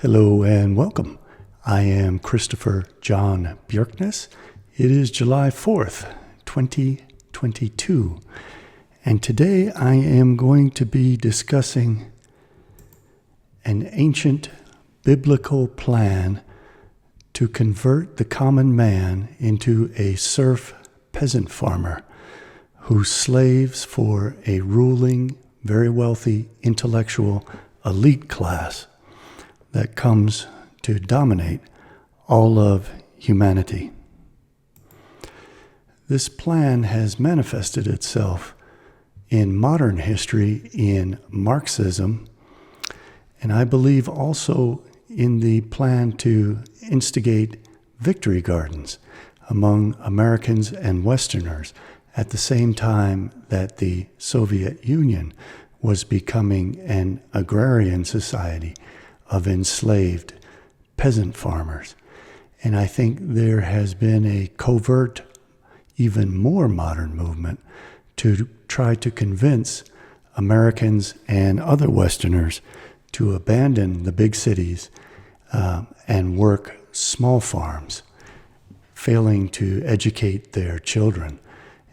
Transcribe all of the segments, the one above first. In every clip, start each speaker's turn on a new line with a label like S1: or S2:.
S1: Hello and welcome. I am Christopher John Björknes. It is July 4th, 2022, and today I am going to be discussing an ancient biblical plan to convert the common man into a serf peasant farmer who slaves for a ruling, very wealthy, intellectual elite class that comes to dominate all of humanity. This plan has manifested itself in modern history in Marxism, and I believe also in the plan to instigate victory gardens among Americans and Westerners at the same time that the Soviet Union was becoming an agrarian society of enslaved peasant farmers. And I think there has been a covert, even more modern movement to try to convince Americans and other Westerners to abandon the big cities and work small farms, failing to educate their children.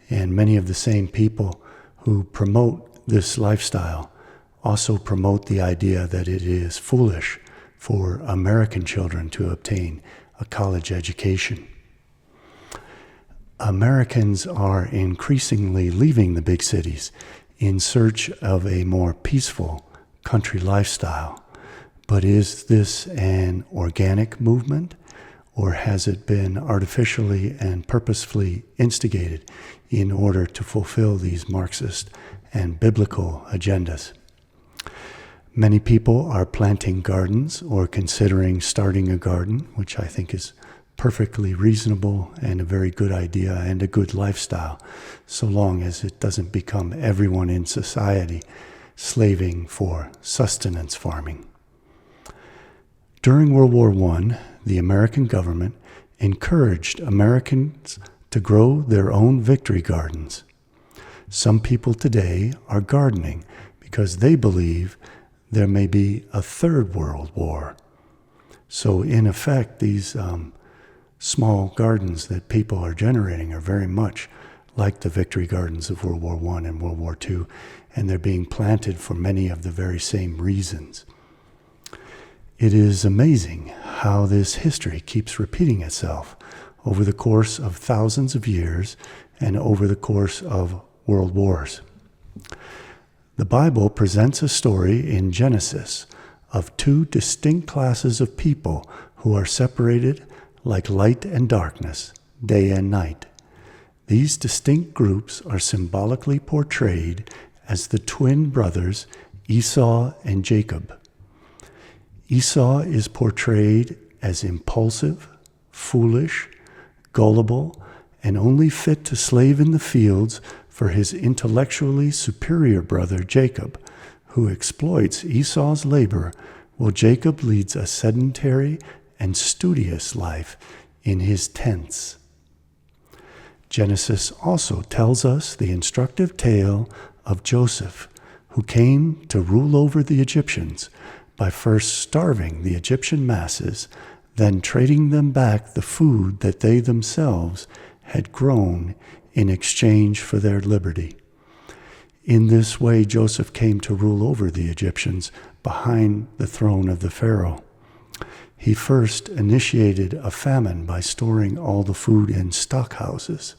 S1: And many of the same people who promote this lifestyle also promote the idea that it is foolish for American children to obtain a college education. Americans are increasingly leaving the big cities in search of a more peaceful country lifestyle. But is this an organic movement, or has it been artificially and purposefully instigated in order to fulfill these Marxist and biblical agendas? Many people are planting gardens or considering starting a garden, which I think is perfectly reasonable and a very good idea and a good lifestyle, so long as it doesn't become everyone in society slaving for sustenance farming. During World War I, the American government encouraged Americans to grow their own victory gardens. Some people today are gardening because they believe there may be a third world war. So in effect, these small gardens that people are generating are very much like the victory gardens of World War I and World War II, and they're being planted for many of the very same reasons. It is amazing how this history keeps repeating itself over the course of thousands of years and over the course of world wars. The Bible presents a story in Genesis of two distinct classes of people who are separated like light and darkness, day and night. These distinct groups are symbolically portrayed as the twin brothers Esau and Jacob. Esau is portrayed as impulsive, foolish, gullible, and only fit to slave in the fields for his intellectually superior brother Jacob, who exploits Esau's labor, while Jacob leads a sedentary and studious life in his tents. Genesis also tells us the instructive tale of Joseph, who came to rule over the Egyptians by first starving the Egyptian masses, then trading them back the food that they themselves had grown in exchange for their liberty. In this way, Joseph came to rule over the Egyptians behind the throne of the Pharaoh. He first initiated a famine by storing all the food in stockhouses.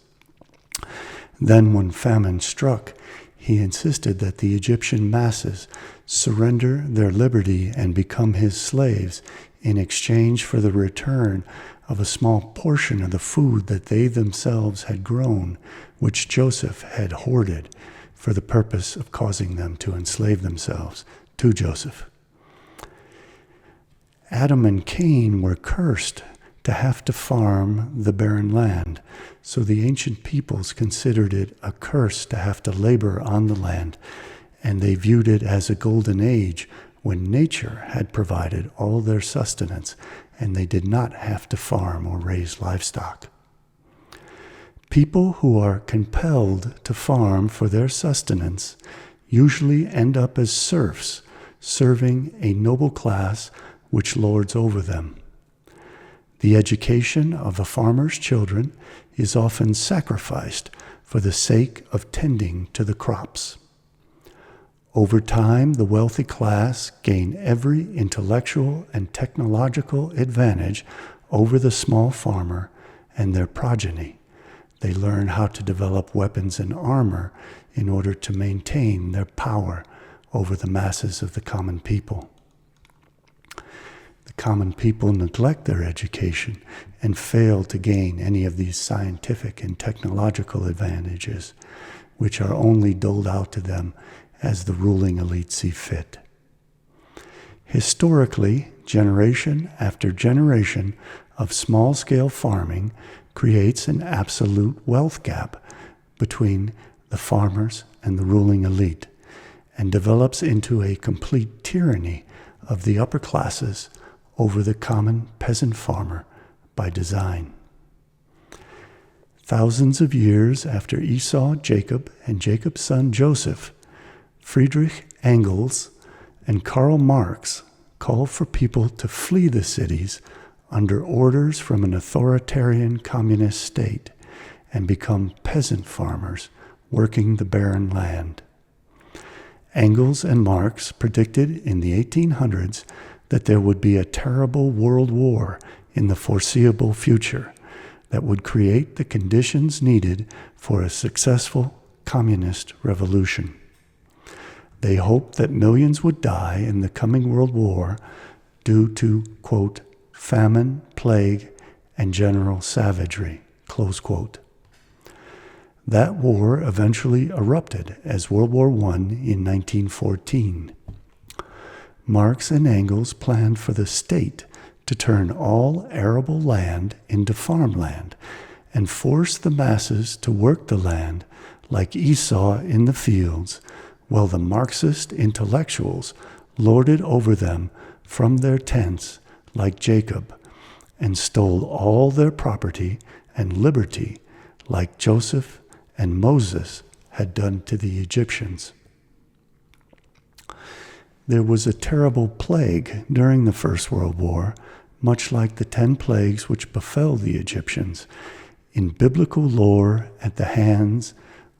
S1: Then, when famine struck, he insisted that the Egyptian masses surrender their liberty and become his slaves in exchange for the return of a small portion of the food that they themselves had grown, which Joseph had hoarded for the purpose of causing them to enslave themselves to Joseph. Adam and Cain were cursed to have to farm the barren land, so the ancient peoples considered it a curse to have to labor on the land, and they viewed it as a golden age when nature had provided all their sustenance and they did not have to farm or raise livestock. People who are compelled to farm for their sustenance usually end up as serfs, serving a noble class which lords over them. The education of a farmer's children is often sacrificed for the sake of tending to the crops. Over time, the wealthy class gain every intellectual and technological advantage over the small farmer and their progeny. They learn how to develop weapons and armor in order to maintain their power over the masses of the common people. The common people neglect their education and fail to gain any of these scientific and technological advantages, which are only doled out to them as the ruling elite see fit. Historically, generation after generation of small-scale farming creates an absolute wealth gap between the farmers and the ruling elite, and develops into a complete tyranny of the upper classes over the common peasant farmer by design. Thousands of years after Esau, Jacob, and Jacob's son Joseph, Friedrich, Engels, and Karl Marx called for people to flee the cities under orders from an authoritarian communist state and become peasant farmers working the barren land. Engels and Marx predicted in the 1800s that there would be a terrible world war in the foreseeable future that would create the conditions needed for a successful communist revolution. They hoped that millions would die in the coming world war due to, quote, famine, plague, and general savagery, close quote. That war eventually erupted as World War I in 1914. Marx and Engels planned for the state to turn all arable land into farmland and force the masses to work the land like Esau in the fields, while the Marxist intellectuals lorded over them from their tents like Jacob and stole all their property and liberty like Joseph and Moses had done to the Egyptians. There was a terrible plague during the First World War, much like the 10 plagues which befell the Egyptians, in biblical lore at the hands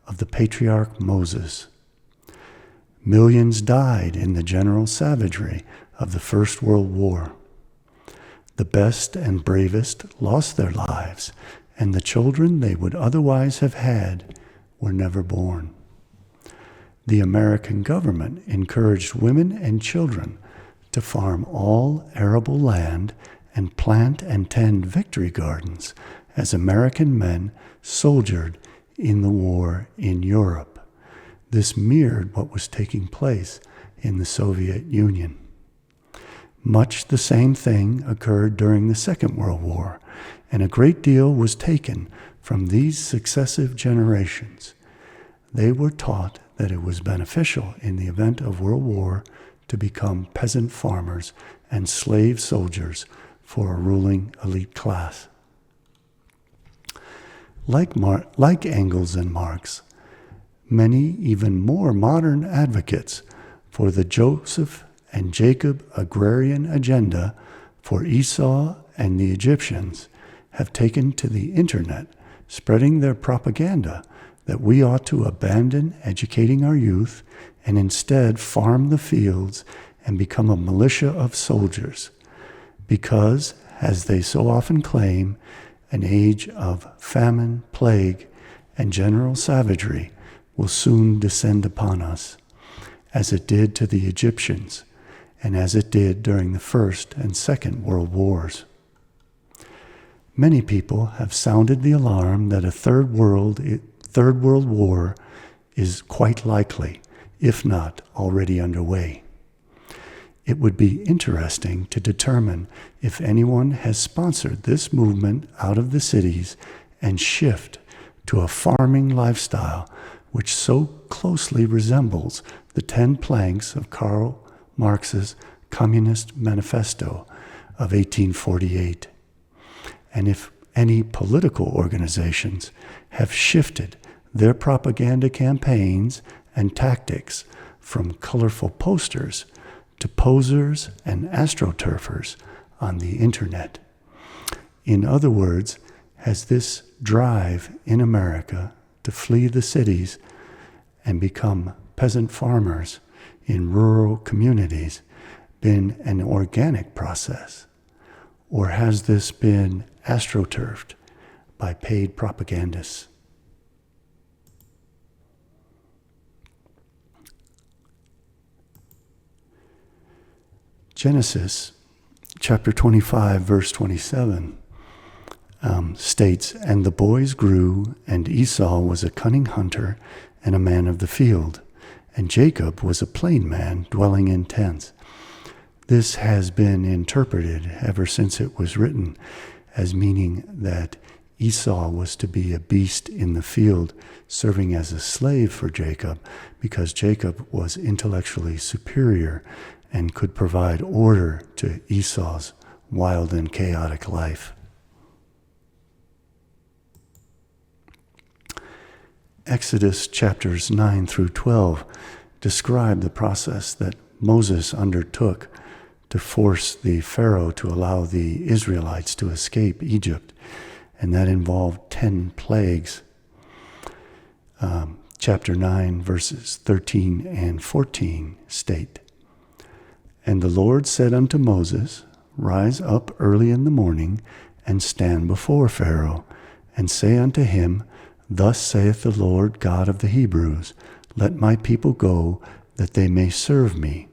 S1: of the patriarch Moses. Millions died in the general savagery of the First World War. The best and bravest lost their lives, and the children they would otherwise have had were never born. The American government encouraged women and children to farm all arable land and plant and tend victory gardens as American men soldiered in the war in Europe. This mirrored what was taking place in the Soviet Union. Much the same thing occurred during the Second World War, and a great deal was taken from these successive generations. They were taught that it was beneficial in the event of World War to become peasant farmers and slave soldiers for a ruling elite class. Like Engels and Marx, many even more modern advocates for the Joseph and Jacob agrarian agenda for Esau and the Egyptians have taken to the internet, spreading their propaganda that we ought to abandon educating our youth and instead farm the fields and become a militia of soldiers, because, as they so often claim, an age of famine, plague, and general savagery will soon descend upon us, as it did to the Egyptians, and as it did during the First and Second World Wars. Many people have sounded the alarm that a Third World War is quite likely, if not already underway. It would be interesting to determine if anyone has sponsored this movement out of the cities and shift to a farming lifestyle which so closely resembles the 10 planks of Karl Marx's Communist Manifesto of 1848, and if any political organizations have shifted their propaganda campaigns and tactics from colorful posters to posers and astroturfers on the internet. In other words, has this drive in America to flee the cities and become peasant farmers in rural communities been an organic process? Or has this been astroturfed by paid propagandists? Genesis chapter 25, verse 27 states, "And the boys grew, and Esau was a cunning hunter and a man of the field, and Jacob was a plain man dwelling in tents." This has been interpreted ever since it was written as meaning that Esau was to be a beast in the field, serving as a slave for Jacob, because Jacob was intellectually superior and could provide order to Esau's wild and chaotic life. Exodus chapters 9 through 12 describe the process that Moses undertook to force the Pharaoh to allow the Israelites to escape Egypt, and that involved 10 plagues. Chapter 9, verses 13 and 14 state, "And the Lord said unto Moses, Rise up early in the morning, and stand before Pharaoh, and say unto him, Thus saith the Lord God of the Hebrews, Let my people go, that they may serve me.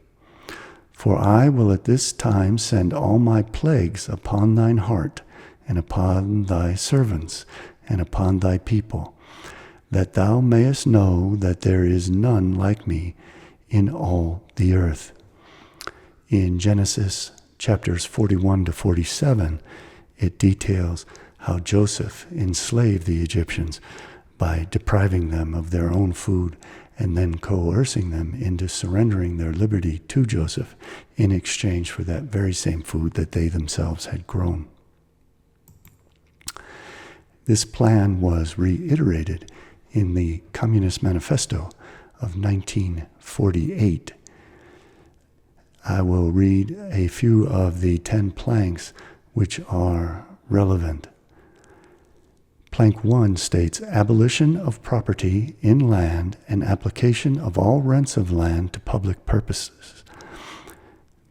S1: For I will at this time send all my plagues upon thine heart, and upon thy servants, and upon thy people, that thou mayest know that there is none like me in all the earth." In Genesis chapters 41 to 47, it details how Joseph enslaved the Egyptians by depriving them of their own food and then coercing them into surrendering their liberty to Joseph in exchange for that very same food that they themselves had grown. This plan was reiterated in the Communist Manifesto of 1948. I will read a few of the 10 planks which are relevant. Plank 1 states, "Abolition of property in land and application of all rents of land to public purposes."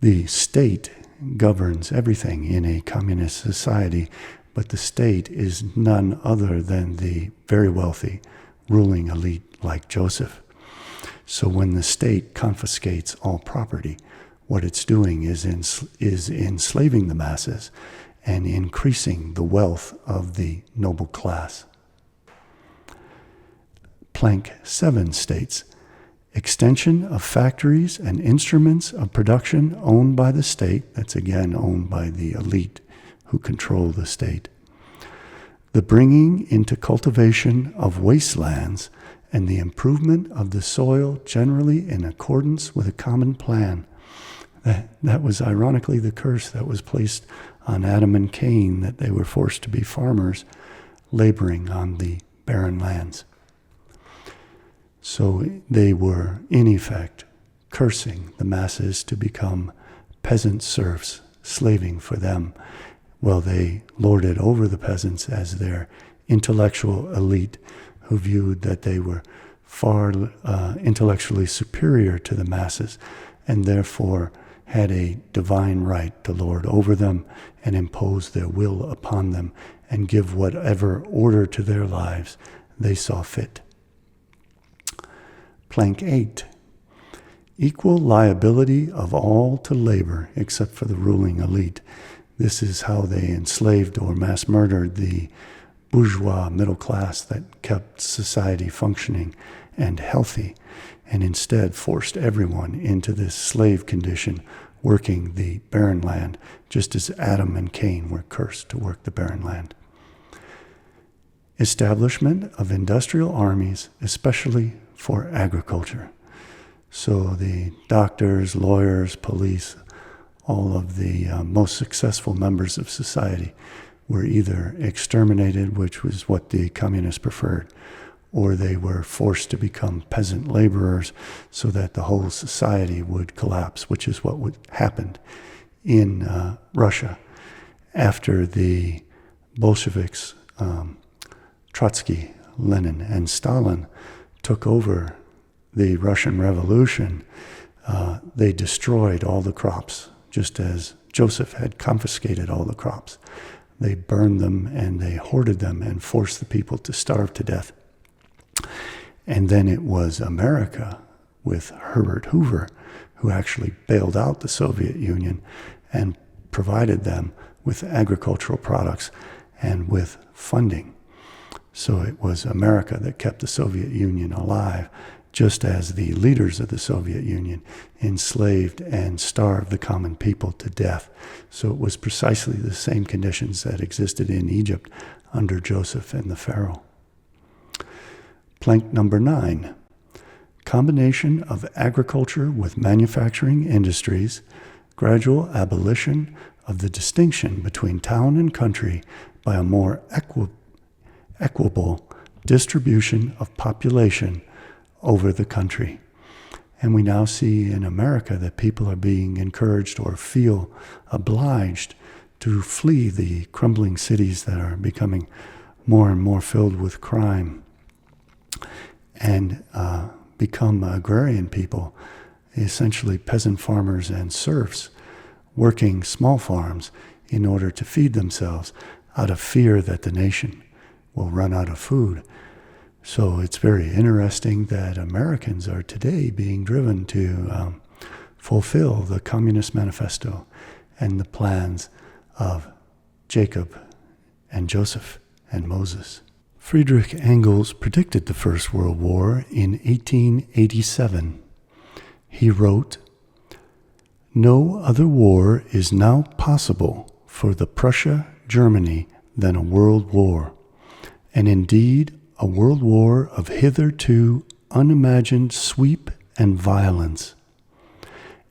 S1: The state governs everything in a communist society, but the state is none other than the very wealthy ruling elite like Joseph. So when the state confiscates all property, what it's doing is enslaving the masses and increasing the wealth of the noble class. Plank 7 states, "Extension of factories and instruments of production owned by the state," that's again owned by the elite who control the state. "The bringing into cultivation of wastelands and the improvement of the soil generally in accordance with a common plan." That was ironically the curse that was placed on Adam and Cain, that they were forced to be farmers laboring on the barren lands. So they were, in effect, cursing the masses to become peasant serfs, slaving for them, while they lorded over the peasants as their intellectual elite, who viewed that they were far intellectually superior to the masses, and therefore had a divine right to lord over them and impose their will upon them and give whatever order to their lives they saw fit. Plank 8, "Equal liability of all to labor except for the ruling elite." This is how they enslaved or mass murdered the bourgeois middle class that kept society functioning and healthy, and instead forced everyone into this slave condition, working the barren land, just as Adam and Cain were cursed to work the barren land. Establishment of industrial armies, especially for agriculture. So the doctors, lawyers, police, all of the most successful members of society were either exterminated, which was what the communists preferred, or they were forced to become peasant laborers so that the whole society would collapse, which is what happened in Russia after the Bolsheviks, Trotsky, Lenin, and Stalin took over the Russian Revolution. They destroyed all the crops, just as Joseph had confiscated all the crops. They burned them and they hoarded them and forced the people to starve to death. And then it was America with Herbert Hoover who actually bailed out the Soviet Union and provided them with agricultural products and with funding. So it was America that kept the Soviet Union alive, just as the leaders of the Soviet Union enslaved and starved the common people to death. So it was precisely the same conditions that existed in Egypt under Joseph and the Pharaoh. Plank number 9, combination of agriculture with manufacturing industries, gradual abolition of the distinction between town and country by a more equable distribution of population over the country. And we now see in America that people are being encouraged or feel obliged to flee the crumbling cities that are becoming more and more filled with crime and become agrarian people, essentially peasant farmers and serfs, working small farms in order to feed themselves out of fear that the nation will run out of food. So it's very interesting that Americans are today being driven to fulfill the Communist Manifesto and the plans of Jacob and Joseph and Moses. Friedrich Engels predicted the First World War in 1887. He wrote, "No other war is now possible for the Prussia-Germany than a world war, and indeed a world war of hitherto unimagined sweep and violence.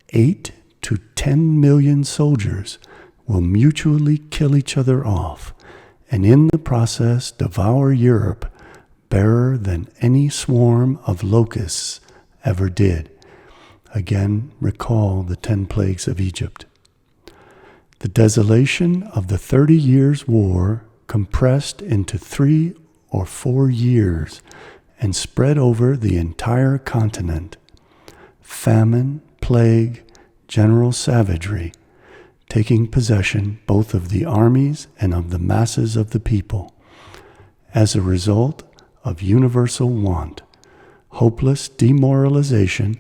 S1: 8 to 10 million soldiers will mutually kill each other off, and in the process devour Europe barer than any swarm of locusts ever did." Again, recall the 10 plagues of Egypt. The desolation of the 30 Years' War compressed into 3 or 4 years and spread over the entire continent. Famine, plague, general savagery, taking possession both of the armies and of the masses of the people, as a result of universal want, hopeless demoralization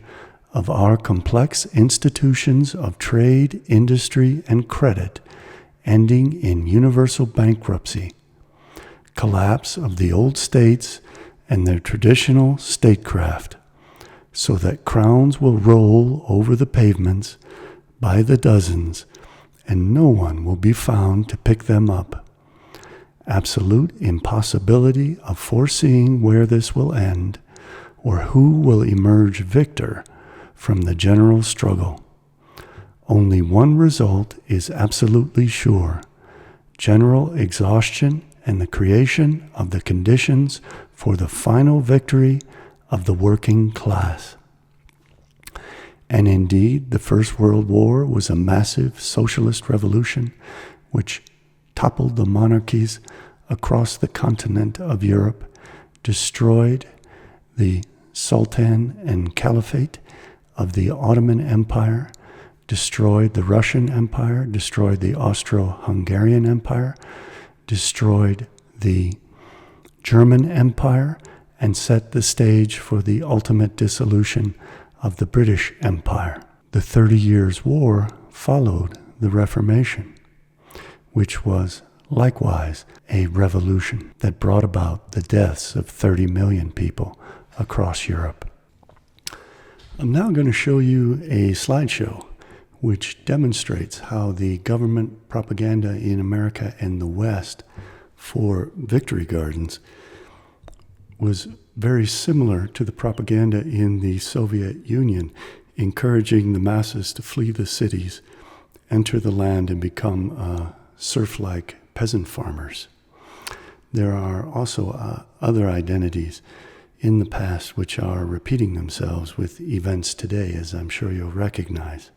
S1: of our complex institutions of trade, industry, and credit, ending in universal bankruptcy, collapse of the old states and their traditional statecraft, so that crowns will roll over the pavements by the dozens, and no one will be found to pick them up. Absolute impossibility of foreseeing where this will end, or who will emerge victor from the general struggle. Only one result is absolutely sure: general exhaustion and the creation of the conditions for the final victory of the working class. And indeed, the First World War was a massive socialist revolution which toppled the monarchies across the continent of Europe, destroyed the Sultan and Caliphate of the Ottoman Empire, destroyed the Russian Empire, destroyed the Austro-Hungarian Empire, destroyed the German Empire, and set the stage for the ultimate dissolution of the British Empire. The 30 Years' War followed the Reformation, which was likewise a revolution that brought about the deaths of 30 million people across Europe. I'm now going to show you a slideshow which demonstrates how the government propaganda in America and the West for victory gardens was very similar to the propaganda in the Soviet Union, encouraging the masses to flee the cities, enter the land, and become serf-like peasant farmers. There are also other identities in the past which are repeating themselves with events today, as I'm sure you'll recognize.